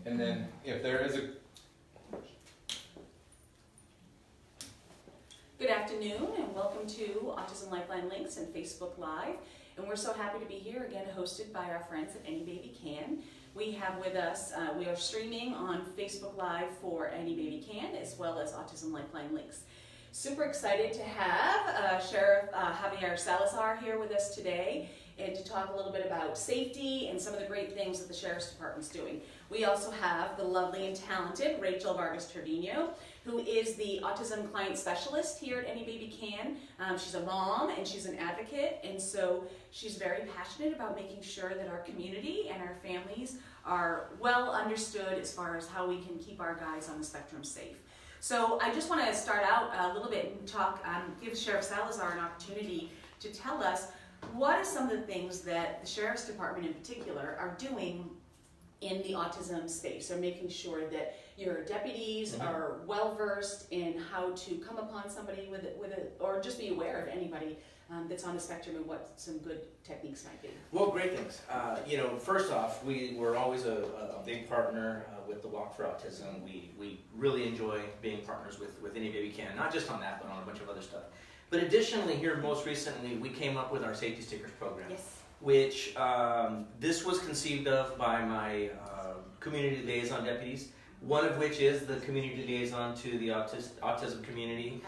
And then if there is a... Good afternoon and welcome to Autism Lifeline Links and Facebook Live. And we're so happy to be here again, hosted by our friends at Any Baby Can. We have with us, we are streaming on Facebook Live for Any Baby Can as well as Autism Lifeline Links. Super excited to have Sheriff Javier Salazar here with us today and to talk a little bit about safety and some of the great things that the Sheriff's Department's doing. We also have the lovely and talented Rachel Vargas-Trevino, who is the Autism Client Specialist here at Any Baby Can. She's a mom and she's an advocate, and so she's very passionate about making sure that our community and our families are well understood as far as how we can keep our guys on the spectrum safe. So I just want to start out a little bit and talk, give Sheriff Salazar an opportunity to tell us what are some of the things that the Sheriff's Department in particular are doing in the autism space, or making sure that your deputies are well versed in how to come upon somebody with a, or just be aware of anybody that's on the spectrum and what some good techniques might be. Well, great things. You know, first off, we're always a big partner with the Walk for Autism. We really enjoy being partners with Any Baby Can, not just on that, but on a bunch of other stuff. But additionally, here most recently, we came up with our Safety Stickers program, Yes. which this was conceived of by my community liaison deputies, one of which is the community liaison to the autism community,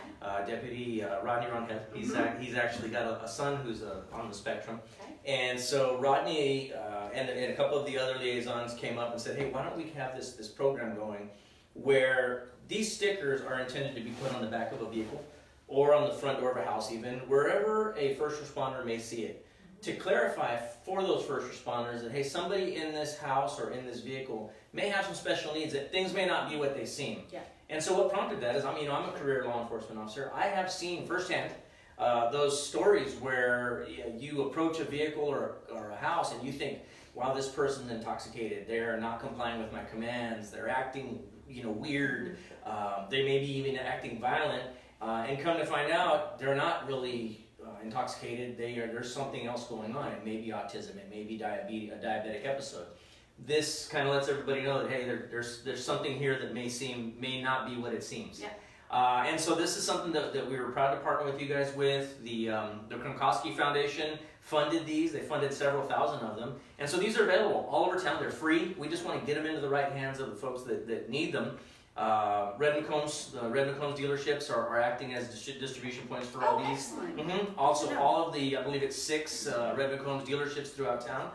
Deputy Rodney Ronquette. He's actually got a son who's on the spectrum. Okay. And so Rodney and a couple of the other liaisons came up and said, hey, why don't we have this program going where these stickers are intended to be put on the back of a vehicle or on the front door of a house even, wherever a first responder may see it, to clarify for those first responders that, hey, somebody in this house or in this vehicle may have some special needs, that things may not be what they seem. Yeah. And so what prompted that is, I'm a career law enforcement officer. I have seen firsthand those stories where you approach a vehicle or a house and you think, wow, this person's intoxicated, they're not complying with my commands, they're acting weird, they may be even acting violent, and come to find out they're not really intoxicated. There's something else going on. It may be autism, it may be a diabetic episode. This kind of lets everybody know that, hey, there's something here that may not be what it seems. Yeah. And so this is something that we were proud to partner with you guys with. The Kronkowski Foundation funded these. They funded several thousand of them. And so these are available all over town. They're free. We just want to get them into the right hands of the folks that need them. Redmond Combs dealerships are acting as distribution points for all these. Also, all of the, I believe it's 6 Redmond Combs dealerships throughout town.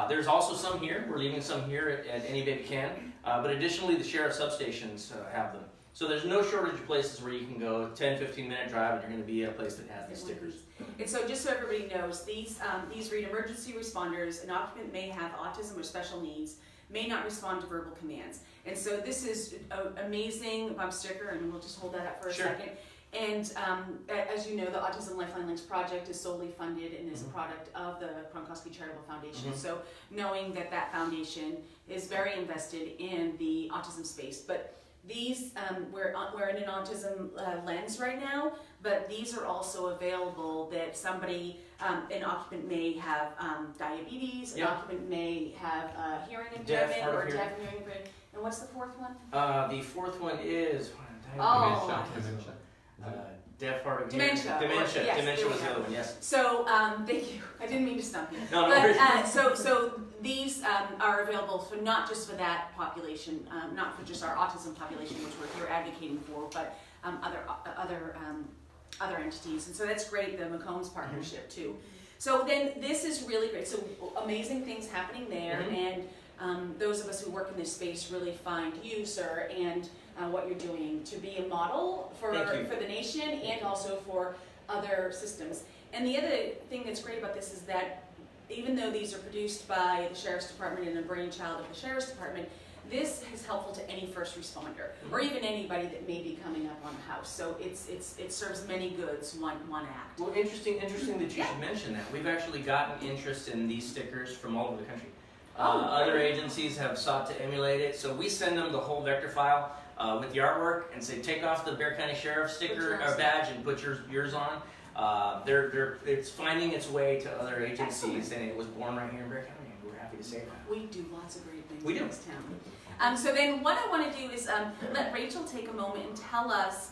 There's also some here. We're leaving some here at Any Baby Can. But additionally, the sheriff substations have them. So there's no shortage of places where you can go, 10-15 minute drive, and you're going to be at a place that has these stickers. And so just so everybody knows, these read emergency responders. An occupant may have autism or special needs, may not respond to verbal commands. And so this is an amazing bump sticker, and we'll just hold that up for a second. And as you know, the Autism Lifeline Links project is solely funded and is a product of the Kronkowski Charitable Foundation. So knowing that foundation is very invested in the autism space. But these, we're in an autism lens right now, but these are also available that somebody, an occupant may have diabetes, an occupant may have hearing impairment or deaf and hearing impairment. And what's the fourth one? The fourth one is Dementia. Dementia was the other one, yes. So, thank you. I didn't mean to stump you. No, but, so these are available for not just for that population, not for just our autism population, which we're here advocating for, but other entities. And so that's great, the McCombs partnership too. So then this is really great. So amazing things happening there, and those of us who work in this space really find you, sir, and what you're doing to be a model for the nation and also for other systems. And the other thing that's great about this is that even though these are produced by the Sheriff's Department and a brainchild of the Sheriff's Department, this is helpful to any first responder or even anybody that may be coming up on a house. So it serves many goods, one act. Well, interesting that you should mention that. We've actually gotten interest in these stickers from all over the country. Other agencies have sought to emulate it, so we send them the whole vector file with the artwork and say, take off the Bexar County Sheriff sticker or badge and put yours on. It's finding its way to other agencies. Excellent. And it was born right here in Bexar County, and we're happy to say that. We do lots of great things in this town. So then what I want to do is let Rachel take a moment and tell us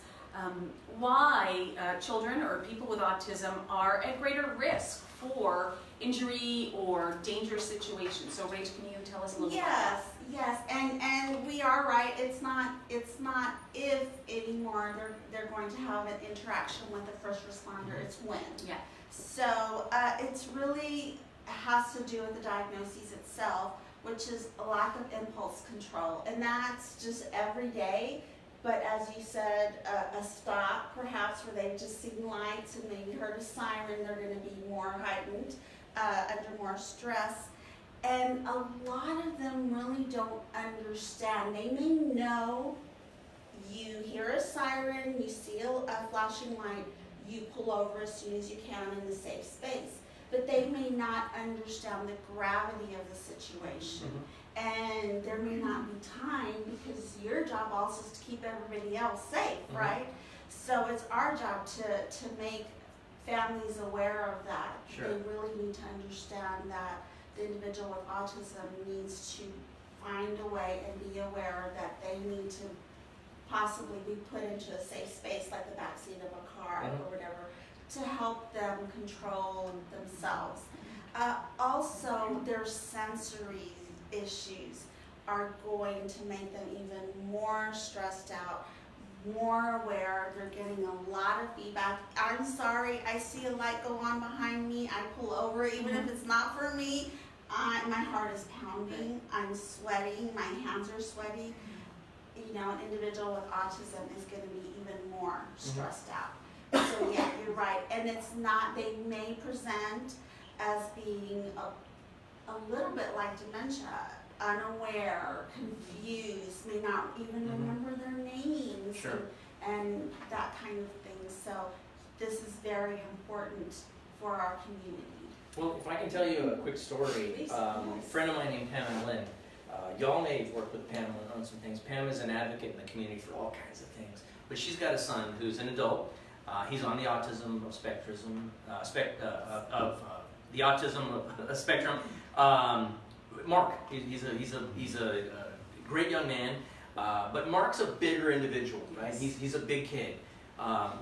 why children or people with autism are at greater risk for injury or dangerous situations. So Rachel, can you tell us a little bit about that? Yes, and we are right. It's not if anymore. They're going to have an interaction with the first responder. It's when. Yeah. So it's really has to do with the diagnosis itself, which is a lack of impulse control, and that's just every day. But as you said, a stop perhaps where they've just seen lights and maybe heard a siren, they're going to be more heightened, under more stress. And a lot of them really don't understand. They may know you hear a siren, you see a flashing light, you pull over as soon as you can in the safe space. But they may not understand the gravity of the situation. And there may not be time because your job also is to keep everybody else safe, right? So it's our job to make families aware of that. Sure. They really need to understand that the individual with autism needs to find a way and be aware that they need to possibly be put into a safe space like the backseat of a car or whatever to help them control themselves. Also, their sensory issues are going to make them even more stressed out, more aware. They're getting a lot of feedback. I'm sorry, I see a light go on behind me, I pull over, even if it's not for me. My heart is pounding, I'm sweating, my hands are sweaty. You know, an individual with autism is going to be even more stressed out. So yeah, you're right. And it's not, they may present as being a little bit like dementia, unaware, confused, may not even remember their names, and that kind of thing. So this is very important for our community. Well, if I can tell you a quick story, a friend of mine named Pam and Lynn, y'all may have worked with Pam on some things. Pam is an advocate in the community for all kinds of things, but she's got a son who's an adult. He's on the autism spectrum, the autism spectrum. Mark, he's a great young man, but Mark's a bigger individual, right? He's a big kid,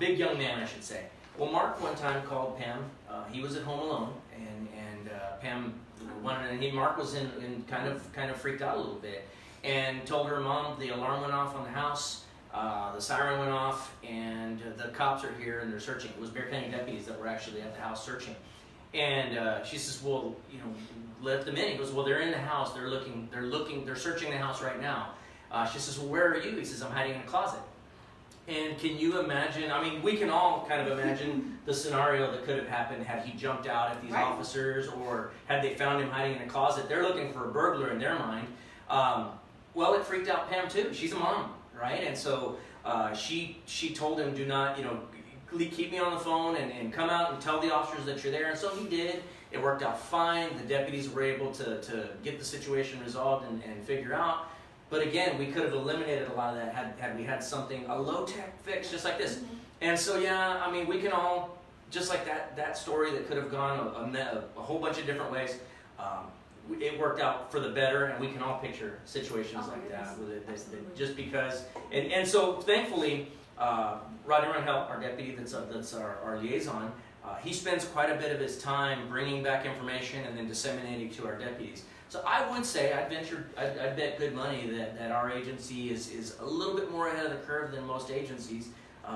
big young man, I should say. Well, Mark one time called Pam. He was at home alone, and Pam wanted, and Mark was in kind of freaked out a little bit, and told her mom the alarm went off on the house. The siren went off, and the cops are here and they're searching. It was Bexar County deputies that were actually at the house searching. And she says, well, you know, let them in. He goes, well, they're in the house. They're searching the house right now. She says, well, where are you? He says, I'm hiding in a closet. And can you imagine, I mean, we can all kind of imagine the scenario that could have happened had he jumped out at these officers, or had they found him hiding in a closet. They're looking for a burglar in their mind. Well, it freaked out Pam too. She's a mom, right? And so she told him, do not, you know, keep me on the phone and come out and tell the officers that you're there. And so he did. It worked out fine. The deputies were able to get the situation resolved and figure out. But again, we could have eliminated a lot of that had we had something, a low-tech fix just like this. And so, yeah, I mean, we can all, just like that story that could have gone a whole bunch of different ways, it worked out for the better, and we can all picture situations like that. Just because, and so thankfully, Rodney Rangel, our deputy that's our liaison, he spends quite a bit of his time bringing back information and then disseminating to our deputies. So I would say, I'd bet good money that our agency is a little bit more ahead of the curve than most agencies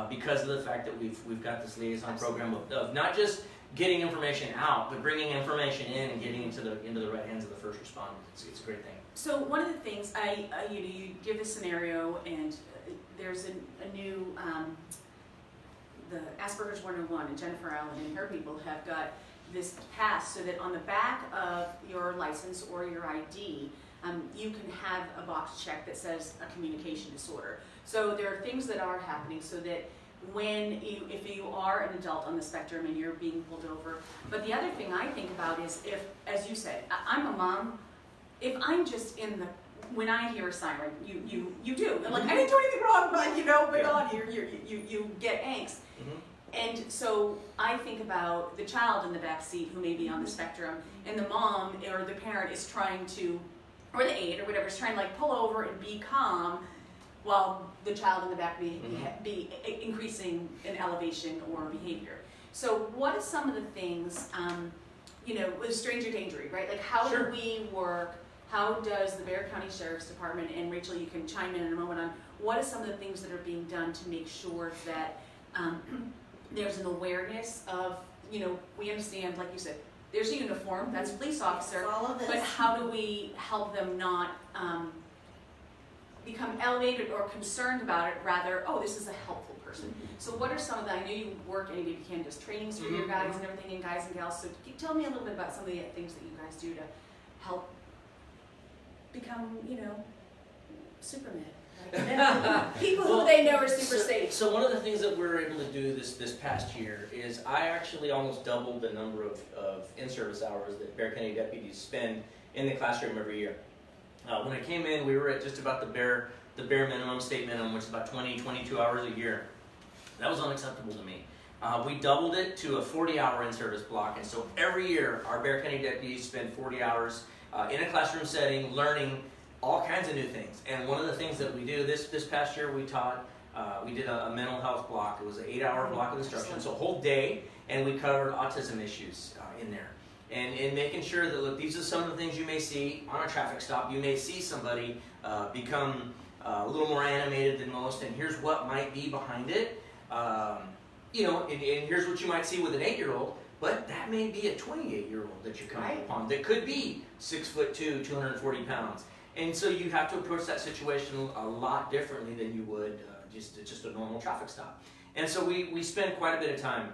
because of the fact that we've got this liaison program of not just getting information out, but bringing information in and getting into the right hands of the first responders. It's a great thing. So one of the things, you give a scenario, and there's a new, the Asperger's 101, and Jennifer Allen and her people have got this passed so that on the back of your license or your ID, you can have a box check that says a communication disorder. So there are things that are happening so that if you are an adult on the spectrum and you're being pulled over. But the other thing I think about is if, as you said, I'm a mom, if I'm just when I hear a siren, you do. And like, I didn't do anything wrong, but you get angst. And so I think about the child in the back seat who may be on the spectrum, and the mom or the parent is trying to or the aide or whatever is trying to like pull over and be calm while the child in the back be increasing in elevation or behavior. So what are some of the things, with stranger danger, right? Like how do we work, how does the Bexar County Sheriff's Department, and Rachel, you can chime in a moment on, what are some of the things that are being done to make sure that there's an awareness of, we understand, like you said, there's a uniform, that's a police officer, all of this. but how do we help them not become elevated or concerned about it, rather, oh, this is a helpful person. So what are some of the, I know you work, and you can just trainings for your guys and everything, and guys and gals, so tell me a little bit about some of the things that you guys do to help become, Superman. Right? People who they know are super safe. So one of the things that we're able to do this past year is I actually almost doubled the number of in-service hours that Bexar County deputies spend in the classroom every year. When I came in, we were at just about the bare minimum, state minimum, which is about 22 hours a year. That was unacceptable to me. We doubled it to a 40-hour in-service block, and so every year our Bexar County deputies spend 40 hours in a classroom setting learning all kinds of new things. And one of the things that we do, this past year we did a mental health block. It was an 8-hour block of instruction, so a whole day, and we covered autism issues in there. And making sure that, look, these are some of the things you may see on a traffic stop. You may see somebody become a little more animated than most, and here's what might be behind it. And here's what you might see with an 8-year-old, but that may be a 28-year-old that you're coming upon that could be 6'2", 240 pounds. And so you have to approach that situation a lot differently than you would just a normal traffic stop. And so we spend quite a bit of time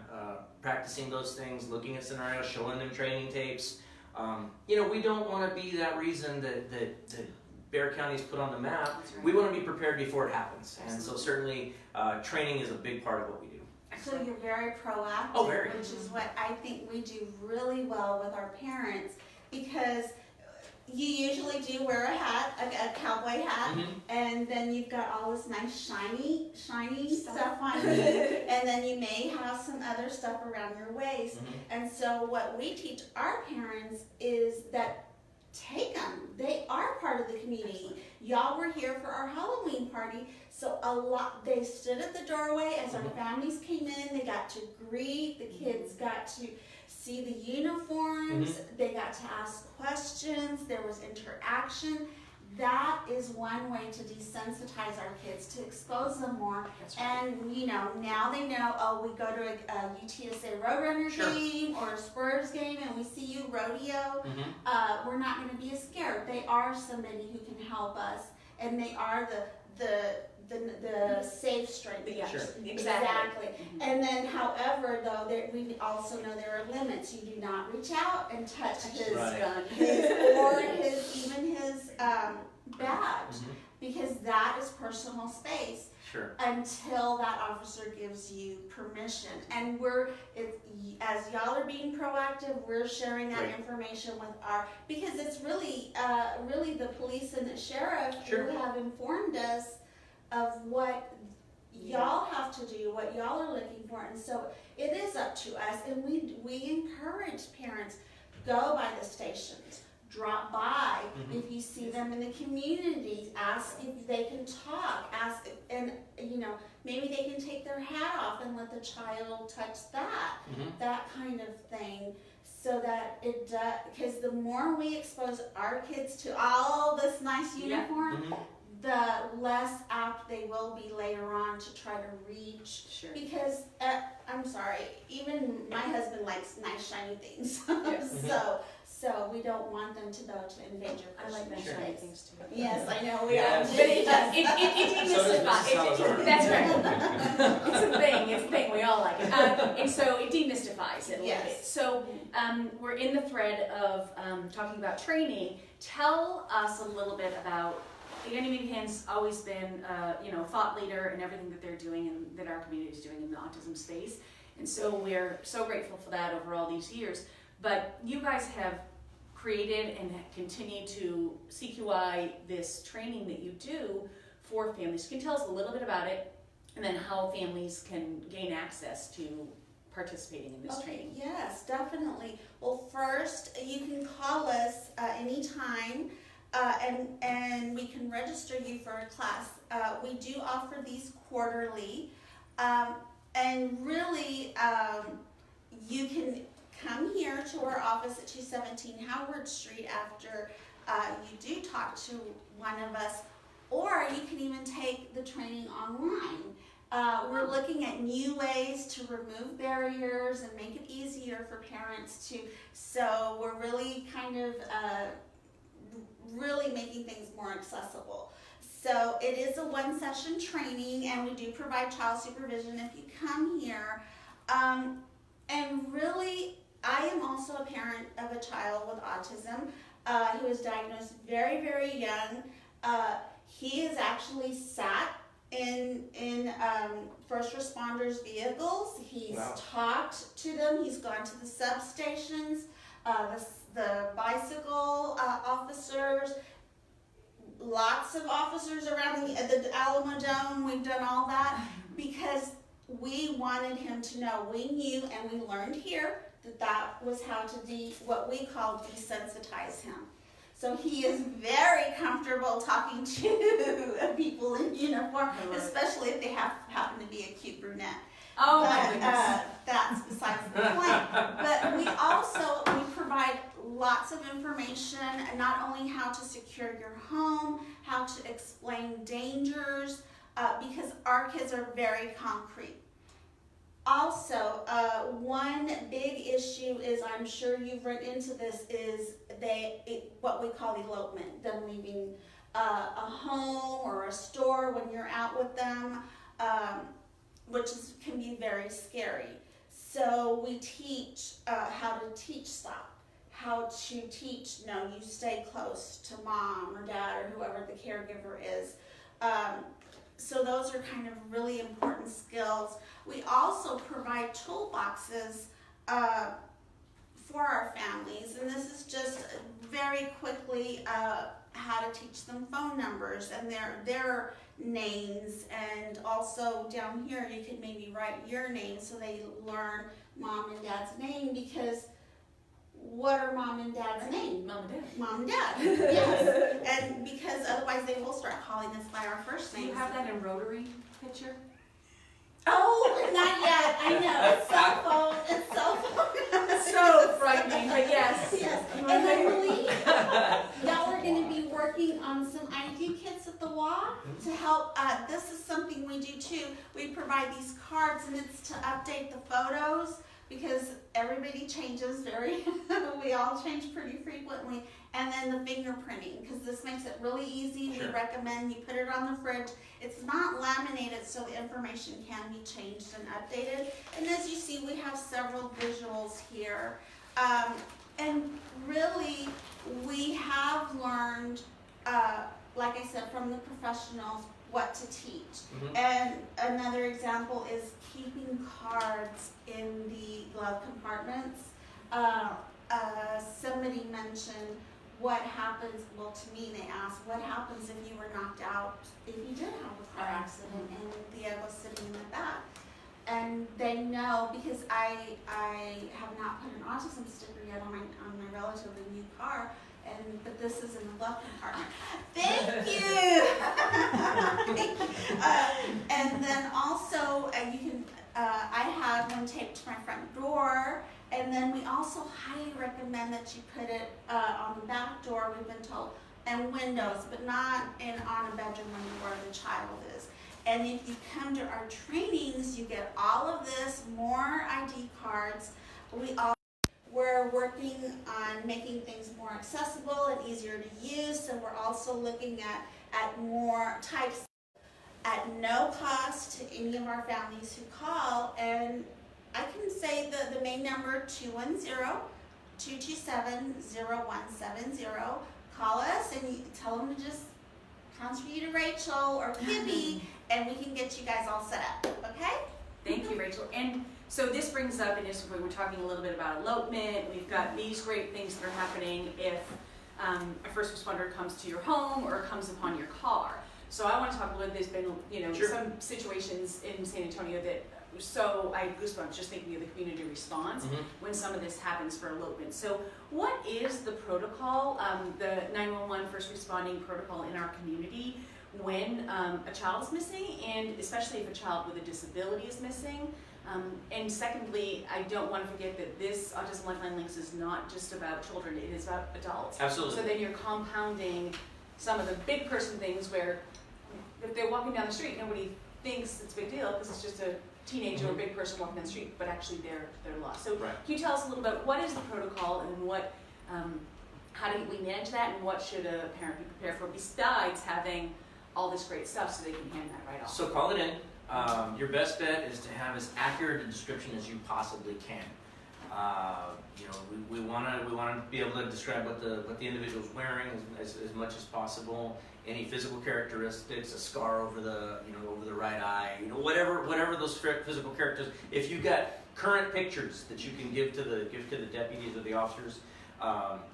practicing those things, looking at scenarios, showing them training tapes. We don't want to be that reason that Bexar County is put on the map. Right. We want to be prepared before it happens. Absolutely. And so certainly training is a big part of what we do. So you're very proactive, which is what I think we do really well with our parents, because you usually do wear a hat, a cowboy hat, and then you've got all this nice shiny stuff on you, and then you may have some other stuff around your waist. And so what we teach our parents is that take them. They are part of the community. Y'all were here for our Halloween party, so they stood at the doorway as our families came in. They got to greet, the kids got to see the uniforms, they got to ask questions, there was interaction. That is one way to desensitize our kids, to expose them more. And now they know, we go to a UTSA Roadrunner game or a Spurs game and we see you rodeo, we're not going to be as scared. They are somebody who can help us, and they are the safe strength. Yeah, exactly. And then, however, though, we also know there are limits. You do not reach out and touch his gun, his badge, because that is personal space. Sure. Until that officer gives you permission. And as y'all are being proactive, we're sharing that information with because it's really the police and the sheriff who have informed us of what y'all have to do, what y'all are looking for. And so it is up to us, and we encourage parents, go by the stations, drop by if you see them in the communities, ask if they can talk, maybe they can take their hat off and let the child touch that kind of thing, so that it does, because the more we expose our kids to all this nice uniform, the less apt they will be later on to try to reach. Sure. Because, I'm sorry, even my husband likes nice shiny things. So we don't want them to go to invade your personal I like nice shiny things too. Yes, I know we are. But it demystifies. That's right. It's a thing. We all like it. And so it demystifies it a little bit. So we're in the thread of talking about training. Tell us a little bit about, the Annie Hand's always been a thought leader in everything that they're doing and that our community is doing in the autism space. And so we're so grateful for that over all these years. But you guys have created and continue to CQI this training that you do for families. Can you tell us a little bit about it, and then how families can gain access to participating in this training? Yes, definitely. Well, first, you can call us anytime. and we can register you for a class. We do offer these quarterly, and really, you can come here to our office at 217 Howard Street after you do talk to one of us, or you can even take the training online. We're looking at new ways to remove barriers and make it easier for parents to, so we're really kind of really making things more accessible. So it is a one-session training, and we do provide child supervision if you come here. And really, I am also a parent of a child with autism. He was diagnosed very, very young. He has actually sat in first responders' vehicles. He's talked to them. He's gone to the substations, the bicycle officers, lots of officers around the Alamo Dome. We've done all that because we wanted him to know. We knew and we learned here that was how to what we call desensitize him. So he is very comfortable talking to people in uniform, especially if they happen to be a cute brunette. Oh, but, my goodness. That's besides the point. But we provide lots of information, not only how to secure your home, how to explain dangers, because our kids are very concrete. Also, one big issue is, I'm sure you've run into this, is what we call elopement, them leaving a home or a store when you're out with them, which can be very scary. So we teach how to teach stop, how to teach no, you stay close to mom or dad or whoever the caregiver is. So those are kind of really important skills. We also provide toolboxes for our families, and this is just very quickly how to teach them phone numbers and their names, and also down here you can maybe write your name so they learn mom and dad's name, because what are mom and dad's names? Mom and dad. Mom and dad, yes. And because otherwise they will start calling us by our first Do name. you have that in rotary picture? Oh, not yet. I know. It's cell phone. It's cell phone. So frightening, but yes. Yes. And I believe y'all are going to be working on some ID kits at the walk to help. This is something we do too. We provide these cards, and it's to update the photos, because everybody changes we all change pretty frequently. And then the fingerprinting, because this makes it really easy. Sure. We recommend you put it on the fridge. It's not laminated, so the information can be changed and updated. And as you see, we have several visuals here. And really, we have learned, like I said, from the professionals, what to teach. Mm-hmm. And another example is keeping cards in the glove compartments. Somebody mentioned what happens, well, to me they asked, what happens if you were knocked out, if you did have a car accident and Diego was sitting in the back? And they know, because I have not put an autism sticker yet on my relatively new car, but this is in the glove compartment. Thank you! And then also, you can, I have one taped to my front door, and then we also highly recommend that you put it on the back door, we've been told, and windows, but not on a bedroom where the child is. And if you come to our trainings, you get all of this, more ID cards. We're working on making things more accessible and easier to use, so we're also looking at more types at no cost to any of our families who call. And I can say the main number, 210-227-0170. Call us and you tell them to just transfer you to Rachel or Kibby, and we can get you guys all set up, okay? Thank you, Rachel. And so this brings up, and we're talking a little bit about elopement. We've got these great things that are happening if a first responder comes to your home or comes upon your car. So I want to talk a little bit. There's been, Sure. some situations in San Antonio that so I have goosebumps just thinking of the community response when some of this happens for elopement. So what is the protocol, the 911 first responding protocol in our community when a child is missing, and especially if a child with a disability is missing? And secondly, I don't want to forget that this Autism Lifeline Links is not just about children, it is about adults. Absolutely. So then you're compounding some of the big person things where if they're walking down the street, nobody thinks it's a big deal because it's just a teenager or a big person walking down the street, but actually they're lost. So Right. can you tell us a little about what is the protocol and what, how do we manage that, and what should a parent be prepared for besides having all this great stuff so they can hand that right off? So call it in. Your best bet is to have as accurate a description as you possibly can. You know, we want to be able to describe what the individual's wearing as much as possible. Any physical characteristics, a scar over the right eye, whatever those physical characters. If you've got current pictures that you can give to the deputies or the officers,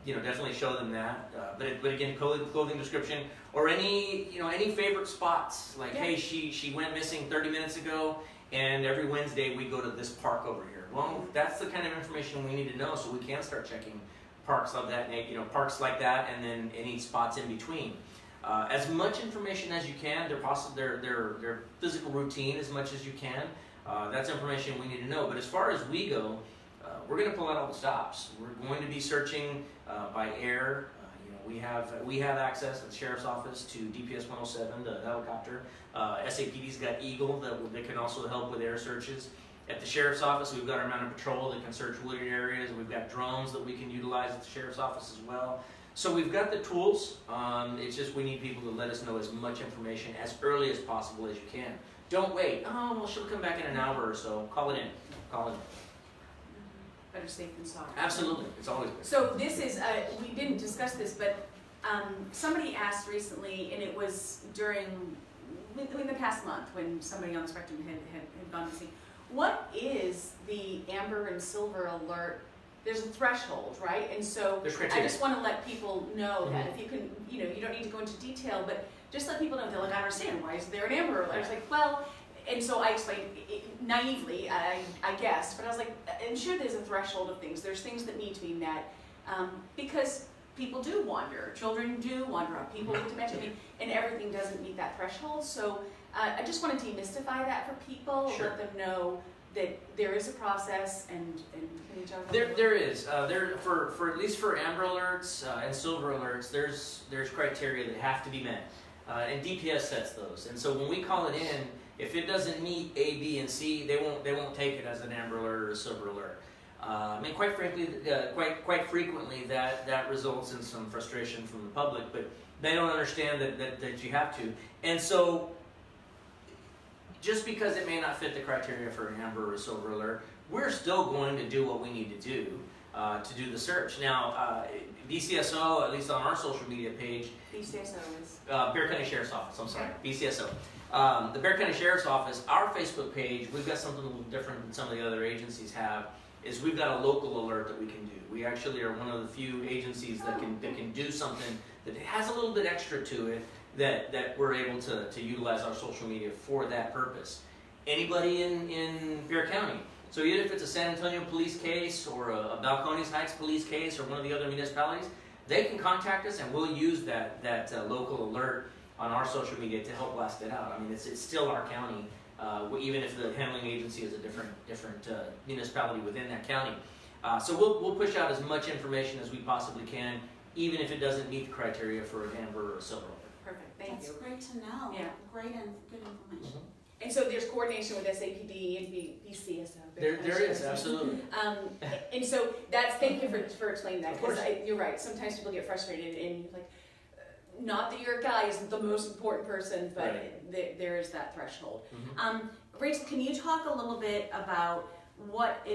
definitely show them that. But again, clothing description or any favorite spots. Like, hey, she went missing 30 minutes ago, and every Wednesday we go to this park over here. Well, that's the kind of information we need to know, so we can start checking parks like that, and then any spots in between. As much information as you can, their physical routine as much as you can. That's information we need to know. But as far as we go, we're going to pull out all the stops. We're going to be searching by air. We have access at the sheriff's office to DPS 107, the helicopter. SAPD's got Eagle that can also help with air searches. At the sheriff's office, we've got our mounted patrol that can search wooded areas. We've got drones that we can utilize at the sheriff's office as well. So we've got the tools. It's just we need people to let us know as much information as early as possible as you can. Don't wait. Oh, well, she'll come back in an hour or so. Call it in. Call it in. Better safe than sorry. Absolutely. It's always good. So this is, we didn't discuss this, but somebody asked recently, and it was in the past month when somebody on the spectrum had gone missing. What is the amber and silver alert? There's a threshold, right? And so I just want to let people know that if you can, you don't need to go into detail, but just let people know. They're like, I understand. Why is there an amber alert? I was like, well, and so I explained naively, I guessed, but I was like, I'm sure there's a threshold of things. There's things that need to be met because people do wander. Children do wander off. People with dementia, and everything doesn't meet that threshold. So I just want to demystify that for people, Sure. let them know that there is a process, and can you talk about There is. For at least for amber alerts and silver alerts, there's criteria that have to be met, and DPS sets those. And so when we call it in, if it doesn't meet A, B, and C, they won't take it as an amber alert or a silver alert. Quite frankly, quite frequently that results in some frustration from the public, but they don't understand that you have to. And so, just because it may not fit the criteria for an amber or a silver alert, we're still going to do what we need to do the search. Now, BCSO, at least on our social media page, BCSO is Bexar County Sheriff's Office. I'm sorry, BCSO. The Bexar County Sheriff's Office, our Facebook page, we've got something a little different than some of the other agencies have. Is we've got a local alert that we can do. We actually are one of the few agencies that can do something that has a little bit extra to it that we're able to utilize our social media for that purpose. Anybody in Bexar County. So either if it's a San Antonio police case or a Balcones Heights police case or one of the other municipalities, they can contact us and we'll use that local alert on our social media to help blast it out. I mean, it's still our county. Even if the handling agency is a different municipality within that county. So we'll push out as much information as we possibly can, even if it doesn't meet the criteria for an amber or a silver alert. perfect. Thank That's you. great to know. Yeah. Great and good information. And so there's coordination with SAPD and BCSO. There is, absolutely. And so thank you for explaining that, Of course. because you're right, sometimes people get frustrated and you're like, not that your guy isn't the most important person, but Right. there is that threshold. Rachel, can you talk a little bit about what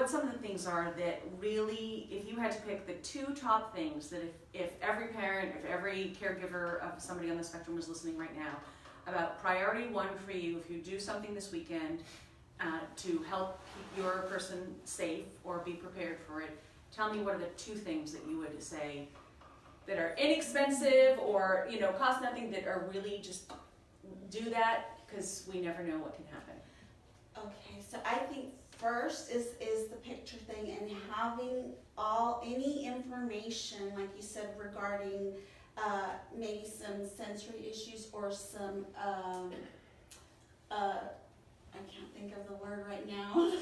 some of the things are that really, if you had to pick the two top things that if every parent, if every caregiver of somebody on the spectrum was listening right now, about priority one for you, if you do something this weekend to help keep your person safe or be prepared for it, tell me what are the two things that you would say that are inexpensive or cost nothing, that are really just do that, because we never know what can happen. Okay, so I think first is the picture thing and having any information, like you said, regarding maybe some sensory issues or some I can't think of the word right now.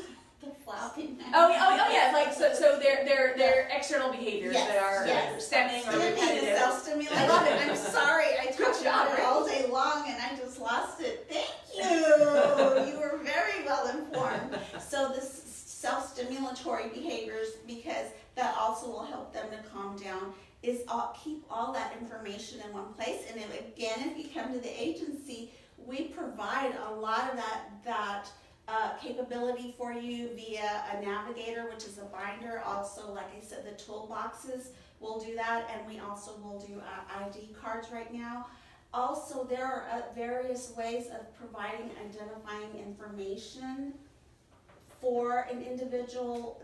The flapping. Oh yeah, like so they're external behaviors Yes, that are yes. stemming or Stimulating, repetitive. self-stimulating. I love it. I'm sorry, I talked job, about it right? all day long and I just lost it. Thank you. You were very well informed. So the self-stimulatory behaviors, because that also will help them to calm down, is keep all that information in one place. And then again, if you come to the agency, we provide a lot of that capability for you via a navigator, which is a binder. Also, like I said, the toolboxes will do that, and we also will do ID cards right now. Also, there are various ways of providing identifying information for an individual.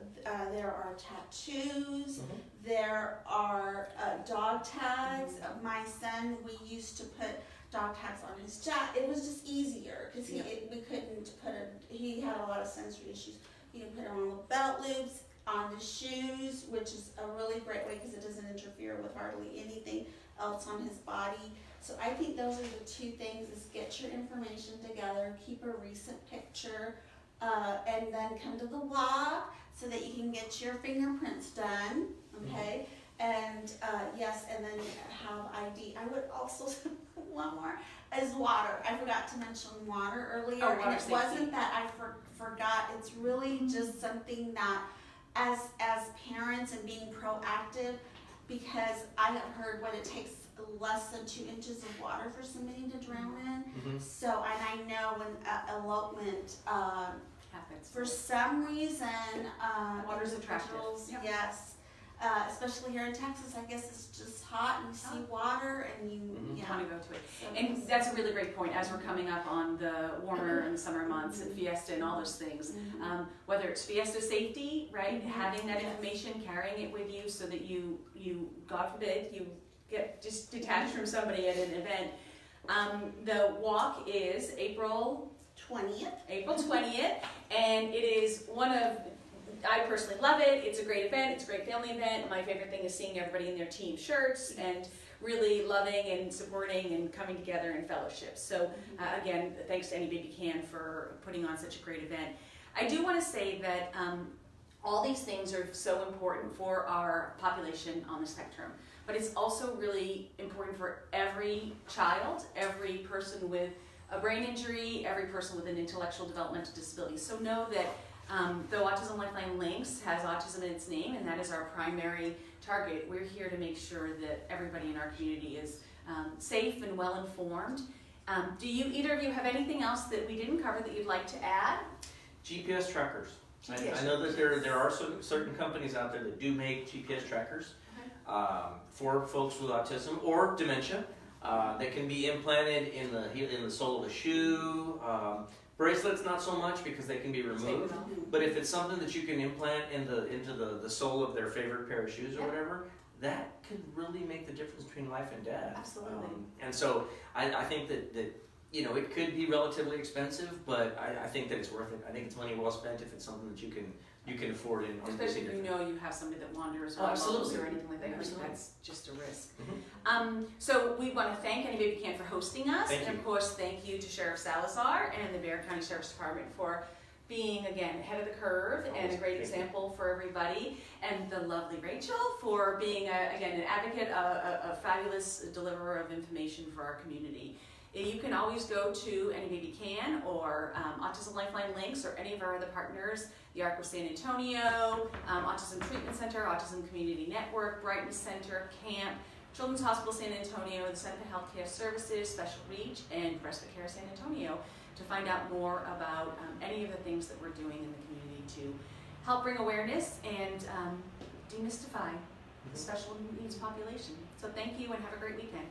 There are tattoos, there are dog tags. My son, we used to put dog tags on his jacket. It was just easier because we couldn't he had a lot of sensory issues. You can put it on the belt loops, on the shoes, which is a really great way because it doesn't interfere with hardly anything else on his body. So I think those are the two things: is get your information together, keep a recent picture, and then come to the walk so that you can get your fingerprints done, okay? And yes, and then have ID. I would also, one more, is water. I forgot to mention water earlier. Water and it safety. wasn't that I forgot. It's really just something that as parents and being proactive, because I have heard what it takes less than 2 inches of water for somebody to drown in. So, and I know when elopement, Happens. for some reason, Water's attractive. individuals, Yep. yes, especially here in Texas, I guess it's just hot and you see water and you, Want to go to it. So And that's a really great point as we're coming up on the warmer and summer months and Fiesta and all those things. Whether it's Fiesta safety, right? Having that information, carrying it with you so that you God forbid, you get just detached from somebody at an event. The walk is April 20th, and it is I personally love it. It's a great event. It's a great family event. My favorite thing is seeing everybody in their team shirts and really loving and supporting and coming together in fellowship. So again, thanks to Any Baby Can for putting on such a great event. I do want to say that all these things are so important for our population on the spectrum, but it's also really important for every child, every person with a brain injury, every person with an intellectual developmental disability. So know that though Autism Lifeline Links has autism in its name, and that is our primary target, we're here to make sure that everybody in our community is safe and well informed. Do either of you have anything else that we didn't cover that you'd like to add? GPS trackers. GPS. I know that there are certain companies out there that do make GPS trackers for folks with autism or dementia. That can be implanted in the sole of a shoe. Bracelets, not so much because they can be removed. But if it's something that you can implant into the sole of their favorite pair of shoes or whatever, that could really make the difference between life and death. Absolutely. And so I think that it could be relatively expensive, but I think that it's worth it. I think it's money well spent if it's something that you can afford and Especially if you know you have somebody that wanders or absolutely. or anything like that. Absolutely. That's just a risk. So we want to thank Any Baby Can for hosting us. Thank and you. of course, thank you to Sheriff Salazar and the Bexar County Sheriff's Department for being, again, ahead of the curve and a great example for everybody. And the lovely Rachel for being, again, an advocate, a fabulous deliverer of information for our community. You can always go to Any Baby Can or Autism Lifeline Links or any of our other partners, the Arc of San Antonio, Autism Treatment Center, Autism Community Network, Brightness Center, CAMP, Children's Hospital San Antonio, the Center for Healthcare Services, Special Reach, and Respite Care San Antonio to find out more about any of the things that we're doing in the community to help bring awareness and demystify the special needs population. So thank you and have a great weekend.